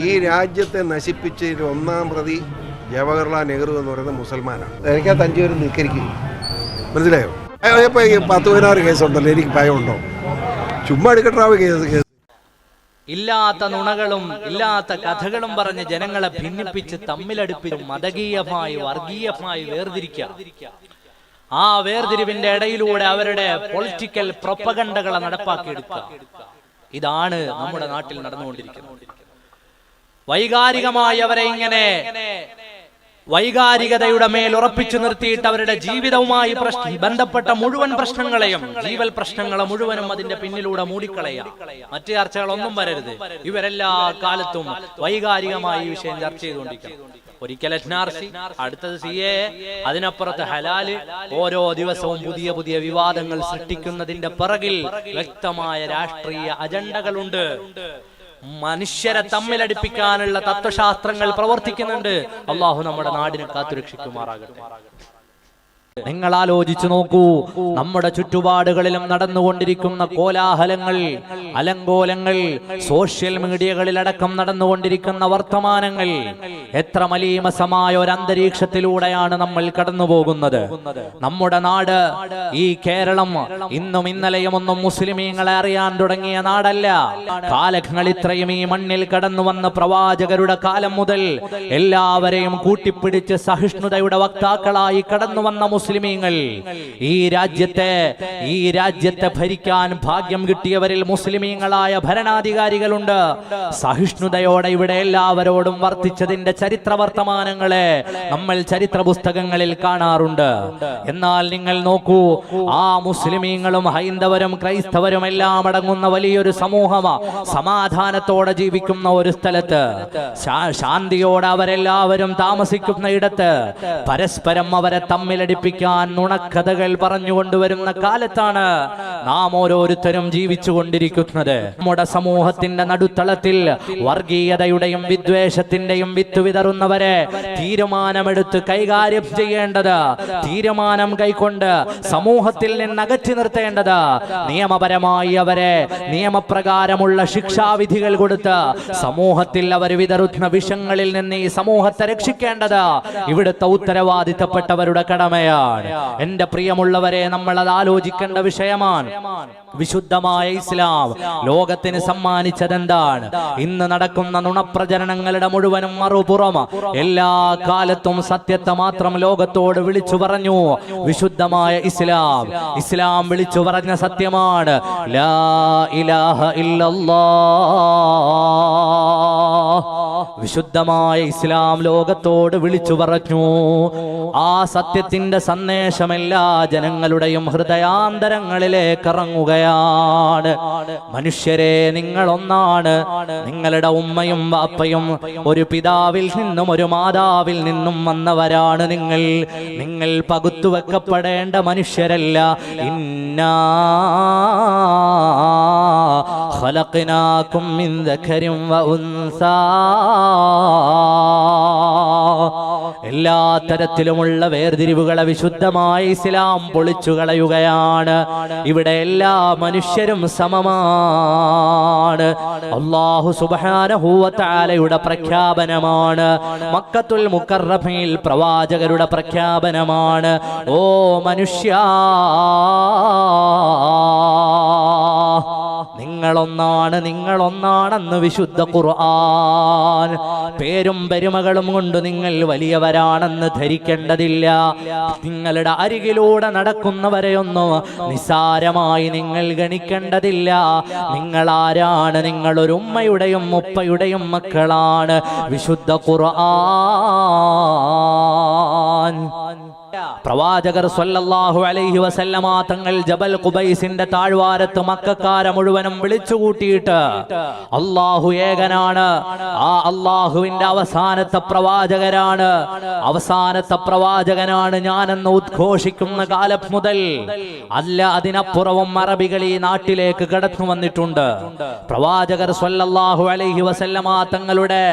ഈ രാജ്യത്തെ നശിപ്പിച്ചതിൽ ഒന്നാം പ്രതി ജവഹർലാൽ നെഹ്റു എന്ന് പറയുന്ന മുസൽമാനാണ്. എനിക്ക് 5 പേര് നിൽക്കരിക്കും, മനസ്സിലായോ? ഇപ്പോൾ ഈ 10-16 കേസുണ്ടല്ലോ, എനിക്ക് ഭയമുണ്ടോ? ചുമ്മാ എടുക്കട്ടാവ് കേസ്. ഇല്ലാത്ത നുണകളും ഇല്ലാത്ത കഥകളും പറഞ്ഞ് ജനങ്ങളെ ഭിന്നിപ്പിച്ച് തമ്മിലടുപ്പിച്ച് മതകീയമായി വർഗീയമായി വേർതിരിക്കുക. ആ വേർതിരിവിന്റെ ഇടയിലൂടെ അവരുടെ പൊളിറ്റിക്കൽ പ്രൊപ്പഗണ്ടകളെ നടപ്പാക്കിയെടുക്കുക. ഇതാണ് നമ്മുടെ നാട്ടിൽ നടന്നുകൊണ്ടിരിക്കുന്നത്. വൈകാരികമായി അവരെ ഇങ്ങനെ വൈകാരികതയുടെ മേൽ ഉറപ്പിച്ചു നിർത്തിയിട്ട് അവരുടെ ജീവിതവുമായി ബന്ധപ്പെട്ട മുഴുവൻ പ്രശ്നങ്ങളെയും, ജീവൽ പ്രശ്നങ്ങളെ മുഴുവനും അതിന്റെ പിന്നിലൂടെ മൂടിക്കളയാ. മറ്റു ചർച്ചകളൊന്നും വരരുത്. ഇവരെല്ലാ കാലത്തും വൈകാരികമായി ഈ വിഷയം ചർച്ച ചെയ്തുകൊണ്ടിരിക്കും. ഒരിക്കൽ NRC, അടുത്തത് CAA, അതിനപ്പുറത്ത് ഹലാല്. ഓരോ ദിവസവും പുതിയ പുതിയ വിവാദങ്ങൾ സൃഷ്ടിക്കുന്നതിന്റെ പിറകിൽ വ്യക്തമായ രാഷ്ട്രീയ അജണ്ടകളുണ്ട്. മനുഷ്യരെ തമ്മിലടിപ്പിക്കാനുള്ള തത്വശാസ്ത്രങ്ങൾ പ്രവർത്തിക്കുന്നുണ്ട്. അള്ളാഹു നമ്മുടെ നാടിനെ കാത്തുരക്ഷിക്കുമാറാകട്ടെ. നിങ്ങൾ ആലോചിച്ചു നോക്കൂ, നമ്മുടെ ചുറ്റുപാടുകളിലും നടന്നുകൊണ്ടിരിക്കുന്ന കോലാഹലങ്ങൾ, അലങ്കോലങ്ങൾ, സോഷ്യൽ മീഡിയകളിലടക്കം നടന്നുകൊണ്ടിരിക്കുന്ന വർത്തമാനങ്ങൾ, എത്ര മലീമസമായ ഒരു അന്തരീക്ഷത്തിലൂടെയാണ് നമ്മൾ കടന്നു പോകുന്നത്. നമ്മുടെ നാട്, ഈ കേരളം ഇന്നും ഇന്നലെയും ഒന്നും മുസ്ലിമീങ്ങളെ അറിയാൻ തുടങ്ങിയ നാടല്ല. കാലങ്ങൾ ഇത്രയും ഈ മണ്ണിൽ കടന്നു വന്ന പ്രവാചകരുടെ കാലം മുതൽ എല്ലാവരെയും കൂട്ടിപ്പിടിച്ച് സഹിഷ്ണുതയുടെ വക്താക്കളായി കടന്നു വന്ന മുസ്ലിമീങ്ങൾ, ഈ രാജ്യത്തെ ഭരിക്കാൻ ഭാഗ്യം കിട്ടിയവരിൽ മുസ്ലിമീങ്ങളായ ഭരണാധികാരികളുണ്ട്. സഹിഷ്ണുതയോടെ ഇവിടെ എല്ലാവരോടും വർത്തിച്ചതിന്റെ ചരിത്ര വർത്തമാനങ്ങളെ നമ്മൾ ചരിത്ര പുസ്തകങ്ങളിൽ കാണാറുണ്ട്. എന്നാൽ നിങ്ങൾ നോക്കൂ, ആ മുസ്ലിമീങ്ങളും ഹൈന്ദവരും ക്രൈസ്തവരും എല്ലാം അടങ്ങുന്ന വലിയൊരു സമൂഹമാ സമാധാനത്തോടെ ജീവിക്കുന്ന ഒരു സ്ഥലത്ത്, ശാന്തിയോടെ അവരെല്ലാവരും താമസിക്കുന്ന ഇടത്ത് പരസ്പരം അവരെ തമ്മിലടിപ്പിക്കാൻ നുണക്കഥകൾ പറഞ്ഞുകൊണ്ടുവരുന്ന കാലത്താണ് നാം ഓരോരുത്തരും ജീവിച്ചു കൊണ്ടിരിക്കുന്നത്. നമ്മുടെ സമൂഹത്തിന്റെ നടുത്തളത്തിൽ വർഗീയതയുടെയും വിദ്വേഷത്തിന്റെയും വിത്ത് വിതറുന്നവരെ തീരുമാനമെടുത്ത് കൈകാര്യം ചെയ്യേണ്ടത്, തീരുമാനം കൈക്കൊണ്ട് സമൂഹത്തിൽ നിന്ന് അകറ്റി നിർത്തേണ്ടത്, നിയമപരമായി അവരെ നിയമപ്രകാരമുള്ള ശിക്ഷാവിധികൾ കൊടുത്ത് സമൂഹത്തിൽ അവർ വിതറുന്ന വിഷങ്ങളിൽ നിന്ന് ഈ സമൂഹത്തെ രക്ഷിക്കേണ്ടത് ഇവിടുത്തെ ഉത്തരവാദിത്തപ്പെട്ടവരുടെ കടമയാണ്. എന്റെ പ്രിയമുള്ളവരെ, നമ്മൾ അത് ആലോചിക്കേണ്ട വിഷയമാണ്. വിശുദ്ധമായ ഇസ്ലാം ലോകത്തിന് സമ്മാനിച്ചതെന്താണ്? ഇന്ന് നടക്കുന്ന നുണപ്രചരണങ്ങളുടെ മുഴുവനും മറുപുറം എല്ലാ കാലത്തും സത്യത്തെ മാത്രം ലോകത്തോട് വിളിച്ചു പറഞ്ഞു വിശുദ്ധമായ ഇസ്ലാം വിളിച്ചു പറഞ്ഞ സത്യമാണ് ലാ ഇലാഹ ഇല്ലല്ലാഹ്. വിശുദ്ധമായ ഇസ്ലാം ലോകത്തോട് വിളിച്ചു പറഞ്ഞു. ആ സത്യത്തിന്റെ സന്ദേശം എല്ലാ ജനങ്ങളുടെയും ഹൃദയാന്തരങ്ങളിലേക്ക് ഇറങ്ങുകയാണ്. മനുഷ്യരെ, നിങ്ങൾ ഒന്നാണ്. നിങ്ങളുടെ ഉമ്മയും വാപ്പയും ഒരു പിതാവിൽ നിന്നും ഒരു മാതാവിൽ നിന്നും വന്നവരാണ്. നിങ്ങൾ പകുത്തുവെക്കപ്പെടേണ്ട മനുഷ്യരല്ല. ഇന്നാ ഖലഖനാകും മിൻ ദഖരിൻ വ ഉൻസാ. എല്ലാ തരത്തിലുമുള്ള വേർതിരിവുകളെ വിശുദ്ധമായ ഇസ്ലാം പൊളിച്ചു കളയുകയാണ്. ഇവിടെ എല്ലാ മനുഷ്യരും സമമാണ്. അല്ലാഹു സുബ്ഹാനഹു വ തആലയുടെ പ്രഖ്യാപനമാണ്. മക്കത്തുൽ മുകറമയിൽ പ്രവാചകരുടെ പ്രഖ്യാപനമാണ്. ഓ മനുഷ്യ, നിങ്ങളൊന്നാണെന്ന് വിശുദ്ധ ഖുർആൻ. പേരും പെരുമകളും കൊണ്ട് നിങ്ങൾ വലിയവരാണെന്ന് ധരിക്കേണ്ടതില്ല. നിങ്ങളുടെ അരികിലൂടെ നടക്കുന്നവരെയൊന്നും നിസാരമായി നിങ്ങൾ ഗണിക്കേണ്ടതില്ല. നിങ്ങൾ ആരാണ്? നിങ്ങളൊരു ഉമ്മയുടെയും ഉപ്പയുടെയും മക്കളാണ്. വിശുദ്ധ ഖുർആൻ. പ്രവാചകർ സ്വല്ലല്ലാഹു അലൈഹി വസല്ലമ തങ്ങൾ ജബൽ ഖുബൈസിന്റെ താഴ്വാരത്ത് മക്കക്കാരെ മുഴുവനും വിളിച്ചു കൂട്ടിയിട്ട് അല്ലാഹു ഏകനാണ്, ആ അല്ലാഹുവിന്റെ അവസാനത്തെ പ്രവാചകനാണ് ഞാനെന്ന് ഉദ്ഘോഷിക്കുന്ന കാലം മുതൽ അല്ല അതിനപ്പുറവും അറബികൾ ഈ നാട്ടിലേക്ക് കടന്നു വന്നിട്ടുണ്ട്. പ്രവാചകർ സ്വല്ലല്ലാഹു അലൈഹി വസല്ലമ തങ്ങളുടെ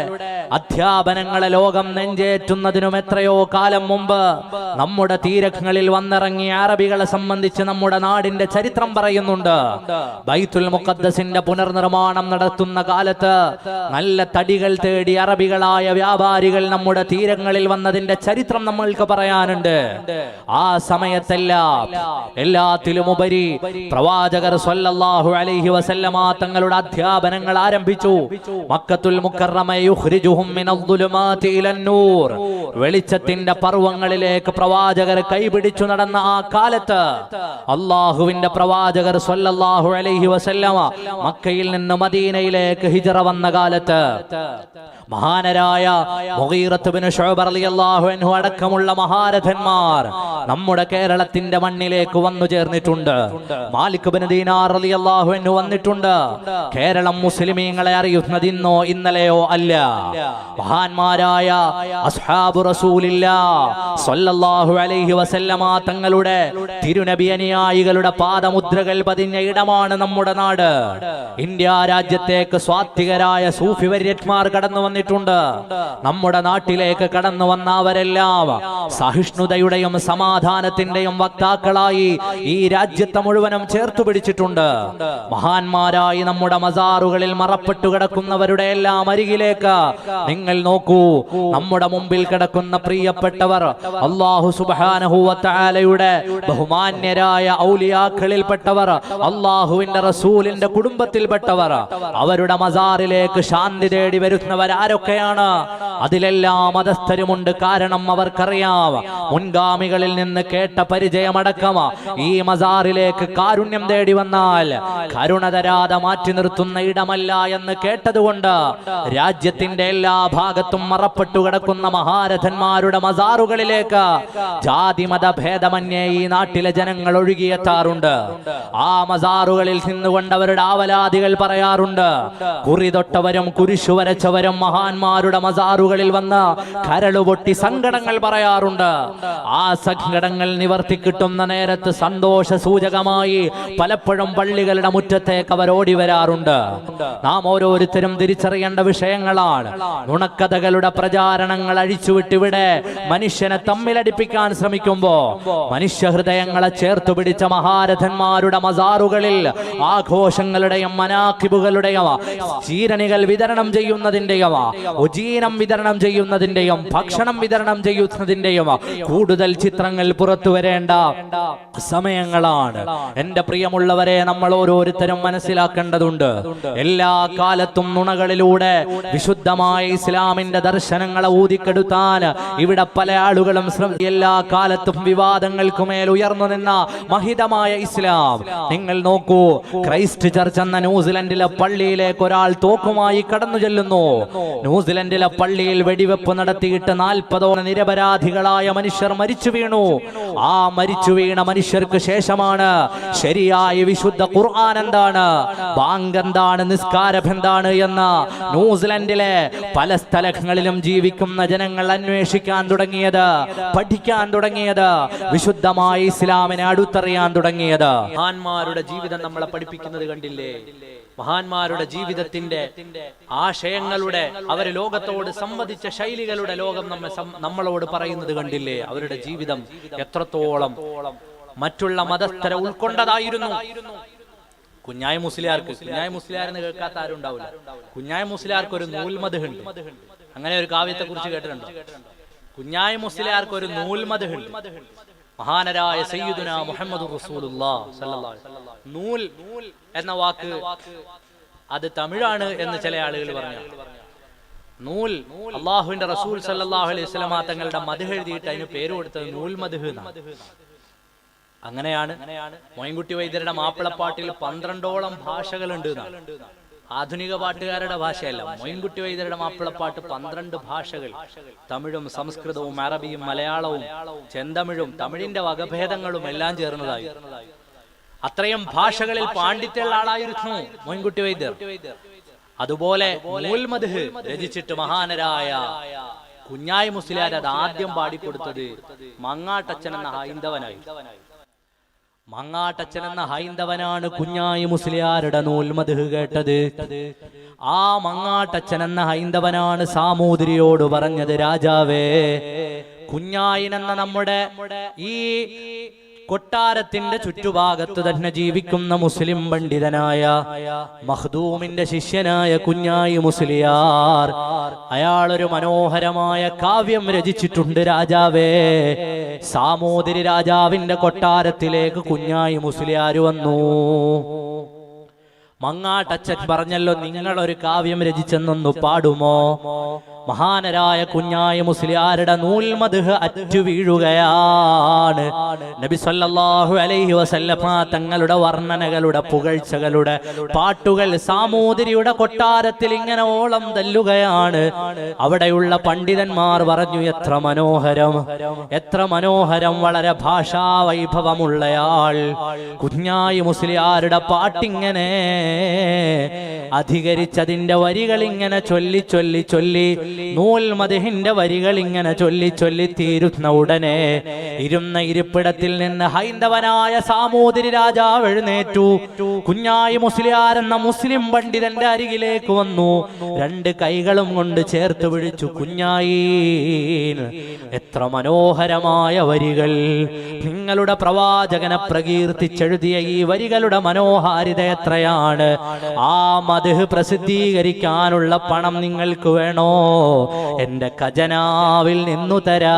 അധ്യാപനങ്ങളെ ലോകം നെഞ്ചേറ്റുന്നതിനും എത്രയോ കാലം മുമ്പ് നമ്മുടെ തീരങ്ങളിൽ വന്നിറങ്ങിയ അറബികളെ സംബന്ധിച്ച് നമ്മുടെ നാടിന്റെ ചരിത്രം പറയുന്നുണ്ട്. ബൈത്തുൽ മുഖദ്ദസിന്റെ പുനർനിർമ്മാണം നടത്തുന്ന കാലത്ത് നല്ല തടികൾ തേടി അറബികളായ വ്യാപാരികൾ നമ്മുടെ തീരങ്ങളിൽ വന്നതിന്റെ ചരിത്രം നമ്മൾക്ക് പറയാനുണ്ട്. ആ സമയത്തെല്ലാം എല്ലാത്തിലുമുപരി പ്രവാചകർ സ്വല്ലല്ലാഹു അലൈഹി വസല്ലമ തങ്ങളുടെ അധ്യാപനങ്ങൾ ആരംഭിച്ചു. മക്കത്തുൽ മുക്കറമ യുഖ്രിജുഹും മിനദ്ദുലുമാതി ഇലന്നൂർ, വെളിച്ചത്തിന്റെ പർവ്വങ്ങളിലേക്ക് പ്രവാചകർ കൈപിടിച്ചു നടന്ന ആ കാലത്ത് അല്ലാഹുവിന്റെ പ്രവാചകർ സ്വല്ലല്ലാഹു അലൈഹി വസല്ലമ മക്കയിൽ നിന്ന് മദീനയിലേക്ക് ഹിജ്റ വന്ന കാലത്ത് മഹാനരായ മുഗീറത്ത് ബിൻ ശുഅബ റളിയല്ലാഹു അൻഹു അടക്കമുള്ള മഹാരഥന്മാർ നമ്മുടെ കേരളത്തിന്റെ മണ്ണിലേക്ക് വന്നു ചേർന്നിട്ടുണ്ട്. മാലിക് ബിൻ ദീനാർ റളിയല്ലാഹു അൻഹു വന്നിട്ടുണ്ട്. കേരളം മുസ്ലിമീങ്ങളെ അറിയുന്നത് ഇന്നോ ഇന്നലെയോ അല്ല. മഹാന്മാരായ അസ്ഹാബു റസൂലില്ലാഹ് സ്വല്ലല്ലാഹു അലൈഹി വസല്ലമ തങ്ങളുടെ തിരുനബി അനുയായികളുടെ പാദമുദ്രകൾ പതിഞ്ഞ ഇടമാണ് നമ്മുടെ നാട്. ഇന്ത്യ രാജ്യത്തേക്ക് സ്വാത്വികരായ സൂഫി വര്യന്മാർ കടന്നു വന്നിട്ടുണ്ട്. നമ്മുടെ നാട്ടിലേക്ക് കടന്നു വന്ന അവരെല്ലാം സഹിഷ്ണുതയുടെയും സമാധാനത്തിന്റെയും വക്താക്കളായി ഈ രാജ്യത്തെ മുഴുവനും ചേർത്തു പിടിച്ചിട്ടുണ്ട്. മഹാന്മാരായി നമ്മുടെ മസാറുകളിൽ മറപ്പെട്ടു കിടക്കുന്നവരുടെ എല്ലാം അരികിലേക്ക് നിങ്ങൾ നോക്കൂ. നമ്മുടെ മുമ്പിൽ കിടക്കുന്ന പ്രിയപ്പെട്ടവർ അല്ലാഹു സുബ്ഹാനഹു വ തആലയുടെ ബഹുമാന്യരായ ഔലിയാക്കളിൽപ്പെട്ടവർ, അല്ലാഹുവിന്റെ റസൂലിന്റെ കുടുംബത്തിൽപ്പെട്ടവർ. അവരുടെ മസാറിലേക്ക് ശാന്തി തേടി വരുന്നവർ ആരൊക്കെയാണ്? അതിലെല്ലാം മതസ്ഥരുമുണ്ട്. കാരണം അവർക്കറിയാം, മുൻഗാമികളിൽ നിന്ന് കേട്ട പരിചയമടക്കം ഈ മസാറിലേക്ക് കാരുണ്യം തേടി വന്നാൽ കരുണ തരാതെ മാറ്റി നിർത്തുന്ന ഇടമല്ല എന്ന് കേട്ടതുകൊണ്ട് രാജ്യത്തിന്റെ എല്ലാ ഭാഗത്തും മറപ്പെട്ടു കിടക്കുന്ന മഹാരഥന്മാരുടെ മസാറുകളിലേക്ക് ജാതി മത ഭേദമന്യേ ഈ നാട്ടിലെ ജനങ്ങൾ ഒഴുകിയെത്താറുണ്ട്. ആ മസാറുകളിൽ നിന്നുകൊണ്ട് അവരുടെ ആവലാദികൾ പറയാറുണ്ട്. കുറി തൊട്ടവരും കുരിശു വരച്ചവരും മഹാന്മാരുടെ മസാറുകളിൽ വന്ന് കരളുപൊട്ടി സങ്കടങ്ങൾ പറയാറുണ്ട്. ആ സങ്കടങ്ങൾ നിവർത്തി കിട്ടുന്ന നേരത്ത് സന്തോഷ സൂചകമായി പലപ്പോഴും പള്ളികളുടെ മുറ്റത്തേക്ക് അവർ ഓടി വരാറുണ്ട്. നാം ഓരോരുത്തരും തിരിച്ചറിയേണ്ട വിഷയങ്ങളാണ്. നുണക്കഥകളുടെ പ്രചാരണങ്ങൾ അഴിച്ചുവിട്ടിവിടെ മനുഷ്യനെ തമ്മിലടിപ്പിക്കാൻ ശ്രമിക്കുമ്പോ മനുഷ്യ ഹൃദയങ്ങളെ ചേർത്തു പിടിച്ച മഹാരഥന്മാരുടെ മസാറുകളിൽ ആഘോഷങ്ങളുടെയും മനാഖിബുകളുടെയും ചീരണികൾ വിതരണം ചെയ്യുന്നതിന്റെയും ഉജീനം വിതരണം ചെയ്യുന്നതിന്റെയും ഭക്ഷണം വിതരണം ചെയ്യുന്നതിന്റെയും കൂടുതൽ ചിത്രങ്ങൾ പുറത്തു വരേണ്ട സമയങ്ങളാണ്. എന്റെ പ്രിയമുള്ളവരെ, നമ്മൾ ഓരോരുത്തരും മനസ്സിലാക്കേണ്ടതുണ്ട്. എല്ലാ കാലത്തും നുണകളിലൂടെ വിശുദ്ധമായ ഇസ്ലാമിന്റെ ദർശനങ്ങളെ ഊതിക്കെടുത്താൻ ഇവിടെ പല ആളുകളും എല്ലാ കാലത്തും വിവാദങ്ങൾക്കുമേൽ ഉയർന്നു നിന്ന മഹിതമായ ഇസ്ലാം നിങ്ങൾ നോക്കൂ. ക്രൈസ്റ്റ് ചർച്ച് എന്ന ന്യൂസിലൻഡിലെ പള്ളിയിലേക്ക് ഒരാൾ തോക്കുമായി കടന്നു ചെല്ലുന്നു. ന്യൂസിലൻഡിലെ പള്ളിയിൽ വെടിവെപ്പ് നടത്തിയിട്ട് 40ഓളം നിരപരാധികളായ മനുഷ്യർ മരിച്ചു വീണു. ആ മരിച്ചു വീണ മനുഷ്യർക്ക് ശേഷമാണ് ശരിയായ വിശുദ്ധ ഖുർആൻ എന്താണ്, ബാങ്ക് എന്താണ്, നിസ്കാരം എന്താണ് എന്ന് ന്യൂസിലൻഡിലെ പല സ്ഥലങ്ങളിലും ജീവിക്കുന്ന ജനങ്ങൾ അന്വേഷിക്കാൻ തുടങ്ങിയത്, പഠിക്കാൻ തുടങ്ങിയത്, വിശുദ്ധമായ ഇസ്ലാമിനെ അടുത്തറിയാൻ തുടങ്ങിയത്. മഹാന്മാരുടെ ജീവിതം നമ്മളെ പഠിപ്പിക്കുന്നത് കണ്ടില്ലേ? മഹാന്മാരുടെ ജീവിതത്തിന്റെ ആശയങ്ങളുടെ, അവർ ലോകത്തോട് സംവദിച്ച ശൈലികളുടെ ലോകം നമ്മളോട് പറയുന്നത് കണ്ടില്ലേ? അവരുടെ ജീവിതം എത്രത്തോളം മറ്റുള്ള മതസ്ഥരെ ഉൾക്കൊണ്ടതായിരുന്നു. കുഞ്ഞായി മുസ്ലിയാരെന്ന് കേൾക്കാത്ത ആരും ഉണ്ടാവില്ല. കുഞ്ഞായി മുസ്ലിയാർക്ക് ഒരു നൂൽമദ് ഉണ്ട്. അങ്ങനെ ഒരു കാവ്യത്തെ കുറിച്ച് കേട്ടിട്ടുണ്ടോ? കുഞ്ഞായി മുസ്ലിയാർക്ക് ഒരു നൂൽമദ് ഉണ്ട്. മഹാനരായ സയ്യിദുനാ മുഹമ്മദുർ റസൂലുള്ളാഹി സ്വല്ലല്ലാഹു അലൈഹി വസല്ലം. നൂൽ എന്ന വാക്ക് അത് തമിഴാണ് എന്ന് ചില ആളുകൾ പറഞ്ഞു. നൂൽ അള്ളാഹുവിന്റെ റസൂൽ സല്ലല്ലാഹു അലൈഹി വസല്ലം തങ്ങളുടെ മദ്ഹ് എഴുതിയിട്ട് അതിന് പേര് കൊടുത്തത് നൂൽ മദ്ഹ് എന്നാണ്. അങ്ങനെയാണ് മൊയിൻകുട്ടി വൈദ്യരുടെ മാപ്പിളപ്പാട്ടിൽ 12ഓളം ഭാഷകളുണ്ട്. ആധുനിക പാട്ടുകാരുടെ ഭാഷയല്ല, മൊയിൻകുട്ടി വൈദ്യരുടെ മാപ്പിളപ്പാട്ട് 12 ഭാഷകൾ. തമിഴും സംസ്കൃതവും അറബിയും മലയാളവും ചെന്തമിഴും തമിഴിന്റെ വകഭേദങ്ങളും എല്ലാം ചേർന്നതായി. അത്രയും ഭാഷകളിൽ പാണ്ഡിത്യമുള്ള ആളായിരുന്നു മൊയിൻകുട്ടി വൈദ്യർ. അതുപോലെ നൂൽമദ്ഹ് രചിച്ചിട്ട് മഹാനരായ കുഞ്ഞായി മുസ്ലിയാർ അത് ആദ്യം പാടിക്കൊടുത്തത് മങ്ങാട്ടച്ചൻ എന്ന ഹൈന്ദവനായി. മങ്ങാട്ടച്ചൻ എന്ന ഹൈന്ദവനാണ് കുഞ്ഞായി മുസ്ലിയാരുടെ നൂൽമദ്ഹ് കേട്ടത്. ആ മങ്ങാട്ടച്ചൻ എന്ന ഹൈന്ദവനാണ് സാമൂതിരിയോട് പറഞ്ഞത്, രാജാവേ, കുഞ്ഞായിൻ എന്ന നമ്മുടെ ഈ കൊട്ടാരത്തിന്റെ ചുറ്റുഭാഗത്ത് തന്നെ ജീവിക്കുന്ന മുസ്ലിം പണ്ഡിതനായ മഖ്ദൂമിന്റെ ശിഷ്യനായ കുഞ്ഞായി മുസ്ലിയാർ, അയാളൊരു മനോഹരമായ കാവ്യം രചിച്ചിട്ടുണ്ട് രാജാവേ. സാമൂതിരി രാജാവിന്റെ കൊട്ടാരത്തിലേക്ക് കുഞ്ഞായി മുസ്ലിയാർ വന്നു. മങ്ങാട്ടച്ചൻ പറഞ്ഞല്ലോ, നിങ്ങളൊരു കാവ്യം രചിച്ചെന്നൊന്നു പാടുമോ? മഹാനരായ കുഞ്ഞായി മുസ്ലിയാരുടെ നൂൽമദ്ഹ് അറ്റു വീഴുകയാണ്. നബി സല്ലല്ലാഹു അലൈഹി വസല്ലമ തങ്ങളുടെ വർണ്ണനകളുടെ, പുകഴ്ചകളുടെ പാട്ടുകൾ സാമൂതിരിയുടെ കൊട്ടാരത്തിൽ ഇങ്ങനെ ഓളം തല്ലുകയാണ്. അവിടെയുള്ള പണ്ഡിതന്മാർ പറഞ്ഞു, എത്ര മനോഹരം, എത്ര മനോഹരം, വളരെ ഭാഷാ വൈഭവമുള്ളയാൾ. കുഞ്ഞായി മുസ്ലിയാരുടെ പാട്ടിങ്ങനെ അധികരിച്ചതിന്റെ വരികൾ ഇങ്ങനെ ചൊല്ലി ചൊല്ലി ചൊല്ലി, നൂൽമദ്ഹിന്റെ വരികൾ ഇങ്ങനെ ചൊല്ലി ചൊല്ലി തീരുന്ന ഉടനെ ഇരുന്ന ഇരിപ്പിടത്തിൽ നിന്ന് ഹൈന്ദവനായ സാമൂതിരി രാജാവ് എഴുന്നേറ്റു. കുഞ്ഞായി മുസ്ലിയാർ എന്ന മുസ്ലിം പണ്ഡിതന്റെ അരികിലേക്ക് വന്നു. രണ്ട് കൈകളും കൊണ്ട് ചേർത്ത് പിടിച്ചു. കുഞ്ഞായി, എത്ര മനോഹരമായ വരികൾ! നിങ്ങളുടെ പ്രവാചകനെ പ്രകീർത്തിച്ചെഴുതിയ ഈ വരികളുടെ മനോഹാരിത എത്രയാണ്! ആ മദ്ഹ് പ്രസിദ്ധീകരിക്കാനുള്ള പണം നിങ്ങൾക്ക് വേണോ? എന്റെ ഖജനാവിൽ നിന്നു തരാം.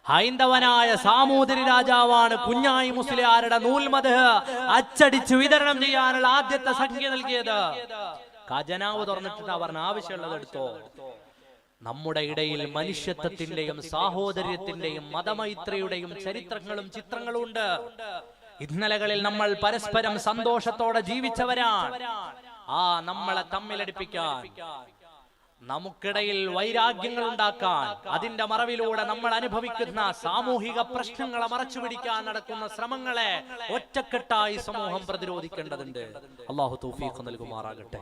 ഹൈന്ദവനായ സാമൂതിരി രാജാവാണ് കുഞ്ഞായി മുസ്ലിയാരുടെ നൂൽമദ്ഹ് അച്ചടിച്ച് വിതരണം ചെയ്യാനുള്ള ആദ്യത്തെ സംഖ്യ നൽകിയത്. ഖജനാവ് തുറന്നിട്ട് പറഞ്ഞ ആവശ്യമുള്ളത് എടുത്തോ. നമ്മുടെ ഇടയിൽ മനുഷ്യത്വത്തിന്റെയും സാഹോദര്യത്തിന്റെയും മതമൈത്രിയുടെയും ചരിത്രങ്ങളും ചിത്രങ്ങളും ഉണ്ട്. ഇന്നലകളിൽ നമ്മൾ പരസ്പരം സന്തോഷത്തോടെ ജീവിച്ചവരാണ്. ആ നമ്മളെ തമ്മിലടിപ്പിക്കാൻ, നമുക്കിടയിൽ വൈരാഗ്യങ്ങൾ ഉണ്ടാക്കാൻ, അതിന്റെ മറവിലൂടെ നമ്മൾ അനുഭവിക്കുന്ന സാമൂഹിക പ്രശ്നങ്ങളെ മറച്ചുപിടിക്കാൻ നടക്കുന്ന ശ്രമങ്ങളെ ഒറ്റക്കെട്ടായി സമൂഹം പ്രതിരോധിക്കേണ്ടതുണ്ട്. അല്ലാഹു തൗഫീഖ് നൽകുമാറാകട്ടെ.